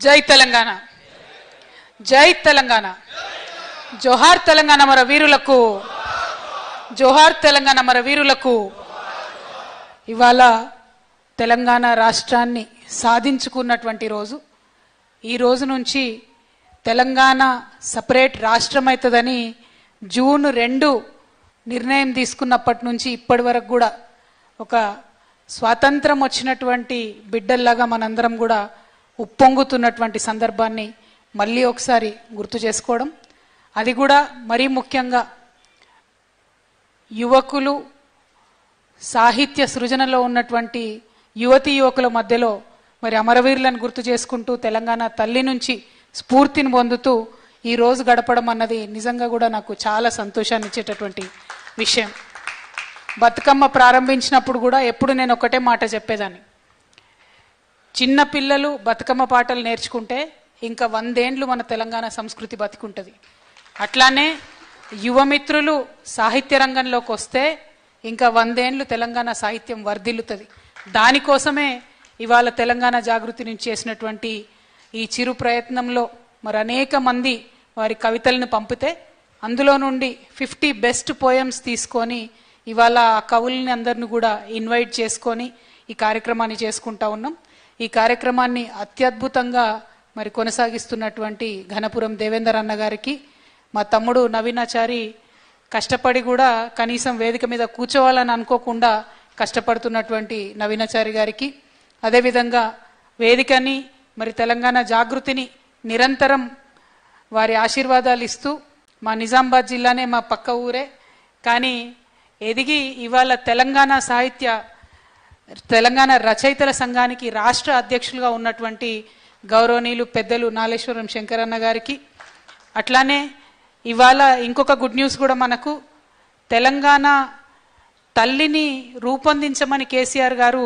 జై తెలంగాణ, జై తెలంగాణ, జోహార్ తెలంగాణ మన వీరులకు, జోహార్ తెలంగాణ మన వీరులకు. ఇవాళ తెలంగాణ రాష్ట్రాన్ని సాధించుకున్నటువంటి రోజు. ఈ రోజు నుంచి తెలంగాణ సపరేట్ రాష్ట్రం అవుతుందని జూన్ 2 నిర్ణయం తీసుకున్నప్పటి నుంచి ఇప్పటి వరకు కూడా ఒక స్వాతంత్రం వచ్చినటువంటి బిడ్డల్లాగా మనందరం కూడా ఉప్పొంగుతున్నటువంటి సందర్భాన్ని మళ్ళీ ఒకసారి గుర్తు చేసుకోవడం, అది కూడా మరీ ముఖ్యంగా యువకులు సాహిత్య సృజనలో ఉన్నటువంటి యువతీ యువకుల మధ్యలో మరి అమరవీరులను గుర్తు చేసుకుంటూ తెలంగాణ తల్లి నుంచి స్ఫూర్తిని పొందుతూ ఈ రోజు గడపడం అన్నది నిజంగా కూడా నాకు చాలా సంతోషాన్ని ఇచ్చేటటువంటి విషయం. బతుకమ్మ ప్రారంభించినప్పుడు కూడా ఎప్పుడు నేను ఒకటే మాట చెప్పేదాన్ని, చిన్న పిల్లలు బతుకమ్మ పాటలు నేర్చుకుంటే ఇంకా 100 ఏండ్లు మన తెలంగాణ సంస్కృతి బతికుంటుంది. అట్లానే యువమిత్రులు సాహిత్య రంగంలోకి వస్తే ఇంకా 100 ఏండ్లు తెలంగాణ సాహిత్యం వర్ధిల్లుతుంది. దానికోసమే ఇవాళ తెలంగాణ జాగృతి నుంచి చేసినటువంటి ఈ చిరు ప్రయత్నంలో మరి అనేక మంది వారి కవితలను పంపితే అందులో నుండి 50 బెస్ట్ పోయమ్స్ తీసుకొని ఇవాళ ఆ కవుల్ని అందరిని కూడా ఇన్వైట్ చేసుకొని ఈ కార్యక్రమాన్ని చేసుకుంటా ఉన్నాం. ఈ కార్యక్రమాన్ని అత్యద్భుతంగా మరి కొనసాగిస్తున్నటువంటి ఘనపురం దేవేందర్ అన్న గారికి, మా తమ్ముడు నవీనాచారి కష్టపడి కూడా కనీసం వేదిక మీద కూర్చోవాలని అనుకోకుండా కష్టపడుతున్నటువంటి నవీనాచారి గారికి, అదేవిధంగా వేదికని మరి తెలంగాణ జాగృతిని నిరంతరం వారి ఆశీర్వాదాలు ఇస్తూ, మా నిజామాబాద్ జిల్లానే మా పక్క ఊరే కానీ ఎదిగి ఇవాళ తెలంగాణ రచయితల సంఘానికి రాష్ట్ర అధ్యక్షులుగా ఉన్నటువంటి గౌరవనీయులు పెద్దలు నాలేశ్వరం శంకరన్న గారికి, అట్లానే ఇవాళ ఇంకొక గుడ్ న్యూస్ కూడా మనకు, తెలంగాణ తల్లిని రూపొందించమని కేసీఆర్ గారు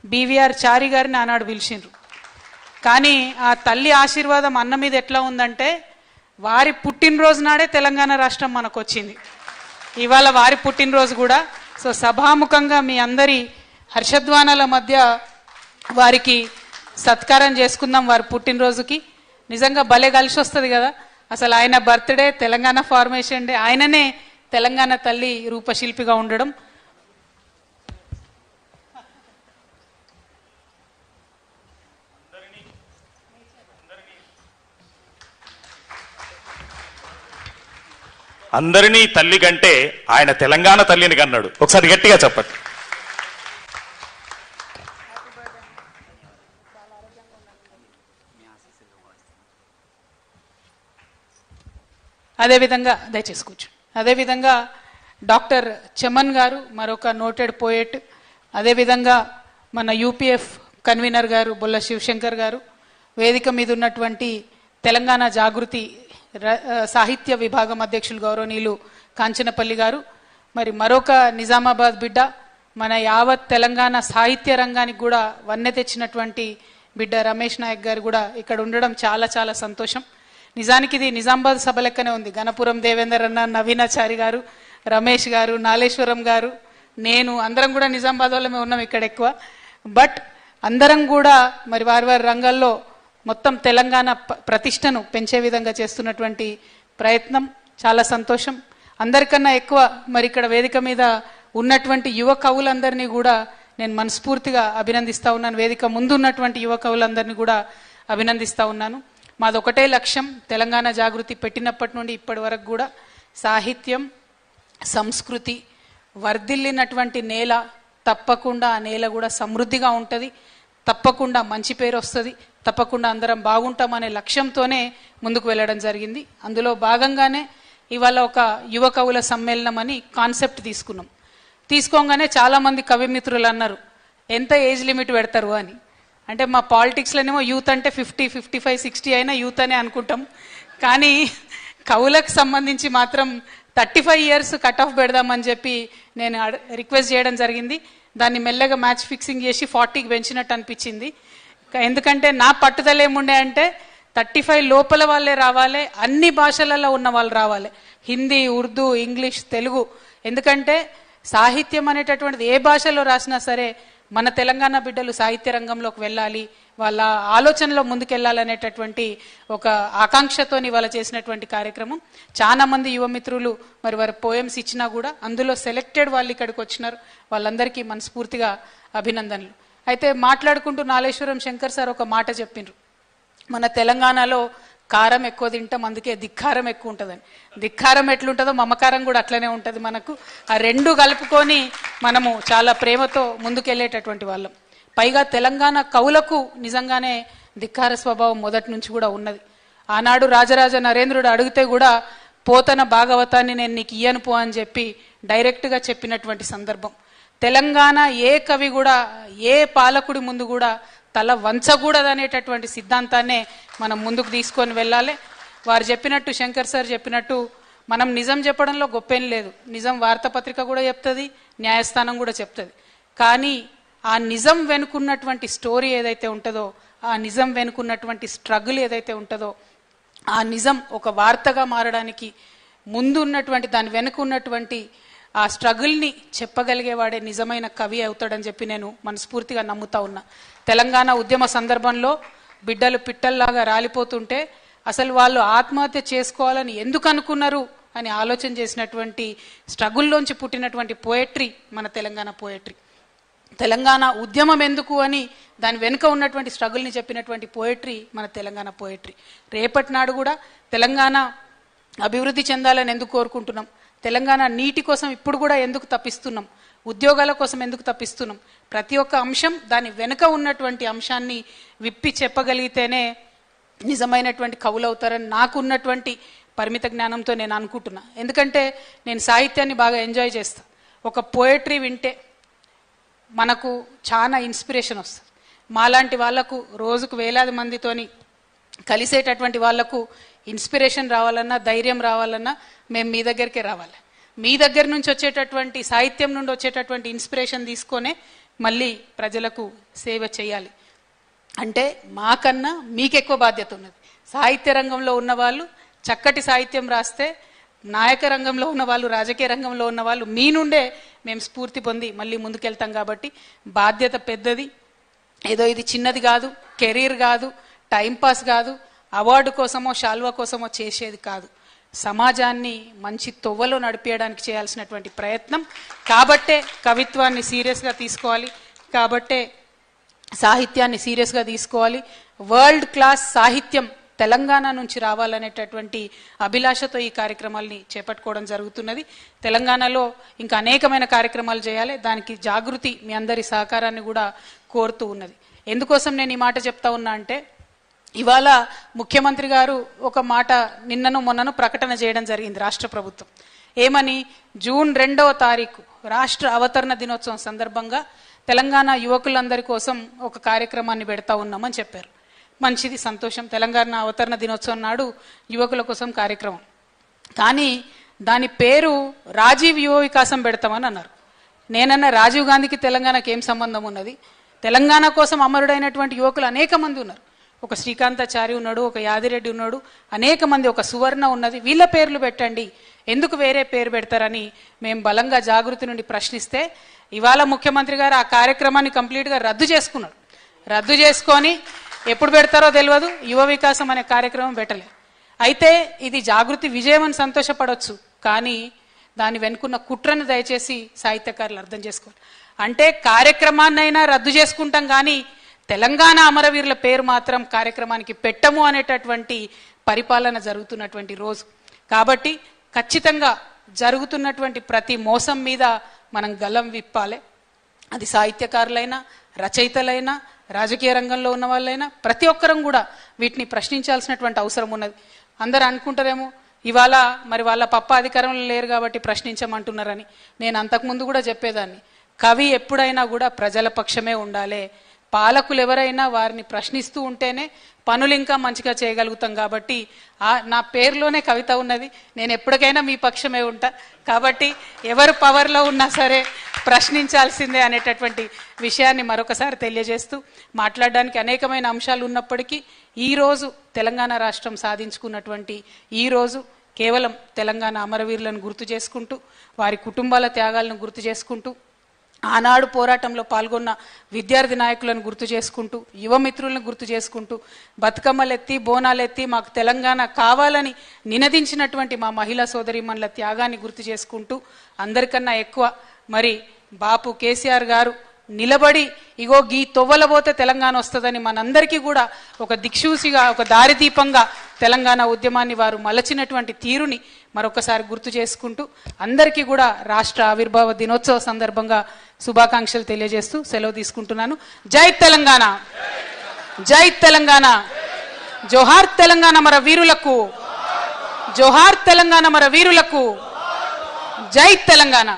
బీవీఆర్ చారి గారిని ఆనాడు పిలిచిండ్రు. కానీ ఆ తల్లి ఆశీర్వాదం అన్న మీద ఎట్లా ఉందంటే వారి పుట్టినరోజు నాడే తెలంగాణ రాష్ట్రం మనకు వచ్చింది. ఇవాళ వారి పుట్టినరోజు కూడా. సో సభాముఖంగా మీ అందరి హర్షధ్వానాల మధ్య వారికి సత్కారం చేసుకుందాం వారి పుట్టినరోజుకి. నిజంగా భలే కలిసి వస్తుంది కదా, అసలు ఆయన బర్త్డే తెలంగాణ ఫార్మేషన్ డే, ఆయననే తెలంగాణ తల్లి రూపశిల్పిగా ఉండడం. అందరినీ తల్లి కంటే ఆయన తెలంగాణ తల్లిని కన్నాడు. ఒకసారి గట్టిగా చెప్పండి. అదేవిధంగా దయచేసి కూర్చోండి. అదేవిధంగా డాక్టర్ చమన్ గారు మరొక నోటెడ్ పోయెట్, అదేవిధంగా మన యూపీఎఫ్ కన్వీనర్ గారు బొల్ల శివశంకర్ గారు, వేదిక మీద ఉన్నటువంటి తెలంగాణ జాగృతి సాహిత్య విభాగం అధ్యక్షులు గౌరవనీయులు కాంచనపల్లి గారు, మరి మరొక నిజామాబాద్ బిడ్డ, మన యావత్ తెలంగాణ సాహిత్య రంగానికి కూడా వన్నె తెచ్చినటువంటి బిడ్డ రమేష్ నాయక్ గారు కూడా ఇక్కడ ఉండడం చాలా చాలా సంతోషం. నిజానికి ఇది నిజామాబాద్ సభ లెక్కనే ఉంది. ఘనపురం దేవేందర్ అన్న, నవీనాచారి గారు, రమేష్ గారు, నాలేశ్వరం గారు, నేను అందరం కూడా నిజామాబాద్ వాళ్ళమే ఉన్నాం ఇక్కడ ఎక్కువ. బట్ అందరం కూడా మరి వారి వారి రంగాల్లో మొత్తం తెలంగాణ ప్రతిష్టను పెంచే విధంగా చేస్తున్నటువంటి ప్రయత్నం చాలా సంతోషం. అందరికన్నా ఎక్కువ మరి ఇక్కడ వేదిక మీద ఉన్నటువంటి యువ కవులందరినీ కూడా నేను మనస్ఫూర్తిగా అభినందిస్తూ ఉన్నాను. వేదిక ముందు ఉన్నటువంటి యువ కవులందరినీ కూడా అభినందిస్తూ ఉన్నాను. మాదొకటే లక్ష్యం, తెలంగాణ జాగృతి పెట్టినప్పటి నుండి ఇప్పటి వరకు కూడా సాహిత్యం సంస్కృతి వర్ధిల్లినటువంటి నేల, తప్పకుండా ఆ నేల కూడా సమృద్ధిగా ఉంటుంది, తప్పకుండా మంచి పేరు వస్తుంది, తప్పకుండా అందరం బాగుంటామనే లక్ష్యంతోనే ముందుకు వెళ్ళడం జరిగింది. అందులో భాగంగానే ఇవాళ ఒక యువ కవుల సమ్మేళనం అని కాన్సెప్ట్ తీసుకున్నాం. తీసుకోగానే చాలామంది కవిమిత్రులు అన్నారు ఎంత ఏజ్ లిమిట్ పెడతారు అని. అంటే మా పాలిటిక్స్లోనేమో యూత్ అంటే 50, 55, 60 అయినా యూత్ అనే అనుకుంటాం, కానీ కవులకు సంబంధించి మాత్రం 35 ఇయర్స్ కట్ ఆఫ్ పెడదామని చెప్పి నేను రిక్వెస్ట్ చేయడం జరిగింది. దాన్ని మెల్లగా మ్యాచ్ ఫిక్సింగ్ చేసి 40కి పెంచినట్టు అనిపించింది. ఎందుకంటే నా పట్టుదల ఏముండే అంటే 35 లోపల వాళ్ళే రావాలి, అన్ని భాషలలో ఉన్న వాళ్ళు రావాలి, హిందీ, ఉర్దూ, ఇంగ్లీష్, తెలుగు. ఎందుకంటే సాహిత్యం అనేటటువంటిది ఏ భాషలో రాసినా సరే మన తెలంగాణ బిడ్డలు సాహిత్య రంగంలోకి వెళ్ళాలి, వాళ్ళ ఆలోచనలో ముందుకెళ్లాలనేటటువంటి ఒక ఆకాంక్షతోని వాళ్ళ చేసినటువంటి కార్యక్రమం. చాలా మంది యువమిత్రులు మరి వారి పోయమ్స్ ఇచ్చినా కూడా అందులో సెలెక్టెడ్ వాళ్ళు ఇక్కడికి వచ్చినారు. వాళ్ళందరికీ మనస్ఫూర్తిగా అభినందనలు. అయితే మాట్లాడుకుంటూ నాలేశ్వరం శంకర్ సార్ ఒక మాట చెప్పిండ్రు, మన తెలంగాణలో కారం ఎక్కువ తింటాం, అందుకే ధిక్కారం ఎక్కువ ఉంటుందని. ధిక్కారం ఎట్లుంటుందో మమకారం కూడా అట్లనే ఉంటుంది మనకు. ఆ రెండు కలుపుకొని మనము చాలా ప్రేమతో ముందుకెళ్ళేటటువంటి వాళ్ళం. పైగా తెలంగాణ కవులకు నిజంగానే ధిక్కార స్వభావం మొదటి నుంచి కూడా ఉన్నది. ఆనాడు రాజరాజ నరేంద్రుడు అడిగితే కూడా పోతన భాగవతాన్ని నేను నీకు ఇయ్యను పో అని చెప్పి డైరెక్ట్గా చెప్పినటువంటి సందర్భం. తెలంగాణ ఏ కవి కూడా ఏ పాలకుడి ముందు కూడా తల వంచకూడదనేటటువంటి సిద్ధాంతాన్నే మనం ముందుకు తీసుకొని వెళ్ళాలి. వారు చెప్పినట్టు, శంకర్ సార్ చెప్పినట్టు, మనం నిజం చెప్పడంలో గొప్పేం లేదు. నిజం వార్తాపత్రిక కూడా చెప్తుంది, న్యాయస్థానం కూడా చెప్తుంది. కానీ ఆ నిజం వెనుకున్నటువంటి స్టోరీ ఏదైతే ఉంటుందో, ఆ నిజం వెనుకున్నటువంటి స్ట్రగుల్ ఏదైతే ఉంటుందో, ఆ నిజం ఒక వార్తగా మారడానికి ముందు ఉన్నటువంటి దాని వెనుక ఉన్నటువంటి ఆ స్ట్రగుల్ని చెప్పగలిగేవాడే నిజమైన కవి అవుతాడని చెప్పి నేను మనస్ఫూర్తిగా నమ్ముతా ఉన్నా. తెలంగాణ ఉద్యమ సందర్భంలో బిడ్డలు పిట్టల్లాగా రాలిపోతుంటే అసలు వాళ్ళు ఆత్మహత్య చేసుకోవాలని ఎందుకు అనుకున్నారు అని ఆలోచన చేసినటువంటి స్ట్రగుల్లోంచి పుట్టినటువంటి పోయట్రీ మన తెలంగాణ పోయట్రీ. తెలంగాణ ఉద్యమం ఎందుకు అని దాని వెనుక ఉన్నటువంటి స్ట్రగుల్ని చెప్పినటువంటి పోయట్రీ మన తెలంగాణ పోయట్రీ. రేపటి నాడు కూడా తెలంగాణ అభివృద్ధి చెందాలని ఎందుకు కోరుకుంటున్నాం, తెలంగాణ నీటి కోసం ఇప్పుడు కూడా ఎందుకు తప్పిస్తున్నాం, ఉద్యోగాల కోసం ఎందుకు తప్పిస్తున్నాం, ప్రతి ఒక్క అంశం దాని వెనుక ఉన్నటువంటి అంశాన్ని విప్పి చెప్పగలిగితేనే నిజమైనటువంటి కవులు అవుతారని నాకు ఉన్నటువంటి పరిమిత జ్ఞానంతో నేను అనుకుంటున్నా. ఎందుకంటే నేను సాహిత్యాన్ని బాగా ఎంజాయ్ చేస్తా. ఒక పోయట్రీ వింటే మనకు చాలా ఇన్స్పిరేషన్ వస్తుంది. మాలాంటి వాళ్లకు రోజుకు వేలాది మందితోని కలిసేటటువంటి వాళ్లకు ఇన్స్పిరేషన్ రావాలన్నా, ధైర్యం రావాలన్నా మేము మీ దగ్గరికే రావాలి. మీ దగ్గర నుంచి వచ్చేటటువంటి సాహిత్యం నుండి వచ్చేటటువంటి ఇన్స్పిరేషన్ తీసుకొనే మళ్ళీ ప్రజలకు సేవ చేయాలి. అంటే మాకన్నా మీకెక్కువ బాధ్యత ఉన్నది. సాహిత్య రంగంలో ఉన్నవాళ్ళు చక్కటి సాహిత్యం రాస్తే, నాయక రంగంలో ఉన్నవాళ్ళు, రాజకీయ రంగంలో ఉన్నవాళ్ళు మీ నుండే మేము స్ఫూర్తి పొంది మళ్ళీ ముందుకెళ్తాం. కాబట్టి బాధ్యత పెద్దది. ఏదో ఇది చిన్నది కాదు, కెరీర్ కాదు, టైంపాస్ కాదు, అవార్డు కోసమో శాల్వా కోసమో చేసేది కాదు. సమాజాన్ని మంచి తొవ్వలో నడిపేయడానికి చేయాల్సినటువంటి ప్రయత్నం. కాబట్టే కవిత్వాన్ని సీరియస్గా తీసుకోవాలి, కాబట్టే సాహిత్యాన్ని సీరియస్గా తీసుకోవాలి. వరల్డ్ క్లాస్ సాహిత్యం తెలంగాణ నుంచి రావాలనేటటువంటి అభిలాషతో ఈ కార్యక్రమాల్ని చేపట్టుకోవడం జరుగుతున్నది. తెలంగాణలో ఇంకా అనేకమైన కార్యక్రమాలు చేయాలి. దానికి జాగృతి మీ అందరి సహకారాన్ని కూడా కోరుతూ ఉన్నది. ఎందుకోసం నేను ఈ మాట చెప్తా ఉన్నా అంటే, ఇవాళ ముఖ్యమంత్రి గారు ఒక మాట నిన్నను మొన్నను ప్రకటన చేయడం జరిగింది రాష్ట్ర ప్రభుత్వం. ఏమని, జూన్ 2వ తారీఖు రాష్ట్ర అవతరణ దినోత్సవం సందర్భంగా తెలంగాణ యువకులందరి కోసం ఒక కార్యక్రమాన్ని పెడతా ఉన్నామని చెప్పారు. మంచిది, సంతోషం. తెలంగాణ అవతరణ దినోత్సవం నాడు యువకుల కోసం కార్యక్రమం. కానీ దాని పేరు రాజీవ్ యువ వికాసం పెడతామని అన్నారు. నేనన్నా రాజీవ్ గాంధీకి తెలంగాణకి ఏం సంబంధం ఉన్నది? తెలంగాణ కోసం అమరుడైనటువంటి యువకులు అనేక మంది ఉన్నారు. ఒక శ్రీకాంతాచారి ఉన్నాడు, ఒక యాదిరెడ్డి ఉన్నాడు, అనేక మంది, ఒక సువర్ణ ఉన్నది. వీళ్ళ పేర్లు పెట్టండి, ఎందుకు వేరే పేరు పెడతారని మేము బలంగా జాగృతి నుండి ప్రశ్నిస్తే ఇవాళ ముఖ్యమంత్రి గారు ఆ కార్యక్రమాన్ని కంప్లీట్గా రద్దు చేసుకున్నాడు. రద్దు చేసుకొని ఎప్పుడు పెడతారో తెలియదు, యువ వికాసం అనే కార్యక్రమం పెట్టలేదు. అయితే ఇది జాగృతి విజయం అని సంతోషపడవచ్చు, కానీ దాని వెనుకున్న కుట్రను దయచేసి సాహిత్యకారులు అర్థం చేసుకోవాలి. అంటే కార్యక్రమాన్నైనా రద్దు చేసుకుంటాం, కానీ తెలంగాణ అమరవీరుల పేరు మాత్రం కార్యక్రమానికి పెట్టము అనేటటువంటి పరిపాలన జరుగుతున్నటువంటి రోజు. కాబట్టి ఖచ్చితంగా జరుగుతున్నటువంటి ప్రతి మోసం మీద మనం గలం విప్పాలి. అది సాహిత్యకారులైనా, రచయితలైనా, రాజకీయ రంగంలో ఉన్న వాళ్ళైనా ప్రతి ఒక్కరం కూడా వీటిని ప్రశ్నించాల్సినటువంటి అవసరం ఉన్నది. అందరూ అనుకుంటారేమో ఇవాళ మరి వాళ్ళ పప్ప అధికారంలో లేరు కాబట్టి ప్రశ్నించమంటున్నారని. నేను అంతకుముందు కూడా చెప్పేదాన్ని, కవి ఎప్పుడైనా కూడా ప్రజల పక్షమే ఉండాలి. పాలకులు ఎవరైనా వారిని ప్రశ్నిస్తూ ఉంటేనే పనులు ఇంకా మంచిగా చేయగలుగుతాం. కాబట్టి నా పేరులోనే కవిత ఉన్నది, నేను ఎప్పటికైనా మీ పక్షమే ఉంటా. కాబట్టి ఎవరు పవర్లో ఉన్నా సరే ప్రశ్నించాల్సిందే అనేటటువంటి విషయాన్ని మరొకసారి తెలియజేస్తూ, మాట్లాడడానికి అనేకమైన అంశాలు ఉన్నప్పటికీ ఈరోజు తెలంగాణ రాష్ట్రం సాధించుకున్నటువంటి ఈరోజు కేవలం తెలంగాణ అమరవీరులను గుర్తు చేసుకుంటూ, వారి కుటుంబాల త్యాగాలను గుర్తు చేసుకుంటూ, ఆనాడు పోరాటంలో పాల్గొన్న విద్యార్థి నాయకులను గుర్తు చేసుకుంటూ యువమిత్రులను గుర్తు చేసుకుంటూ బతుకమ్మలెత్తి బోనాలెత్తి మాకు తెలంగాణ కావాలని నినదించినటువంటి మా మహిళా సోదరీమణుల త్యాగాన్ని గుర్తు చేసుకుంటూ అందరికన్నా ఎక్కువ మరి బాపు కేసీఆర్ గారు నిలబడి ఇగో గీ తొవ్వలబోతే తెలంగాణ వస్తుందని మనందరికీ కూడా ఒక దిక్సూసిగా ఒక దారిదీపంగా తెలంగాణ ఉద్యమాన్ని వారు మలచినటువంటి తీరుని మరొకసారి గుర్తు చేసుకుంటూ అందరికీ కూడా రాష్ట్ర ఆవిర్భావ దినోత్సవ సందర్భంగా శుభాకాంక్షలు తెలియజేస్తూ సెలవు తీసుకుంటున్నాను. జై తెలంగాణ, జై తెలంగాణ, జోహార్ తెలంగాణ మన వీరులకు, జోహార్ తెలంగాణ మన వీరులకు, జై తెలంగాణ.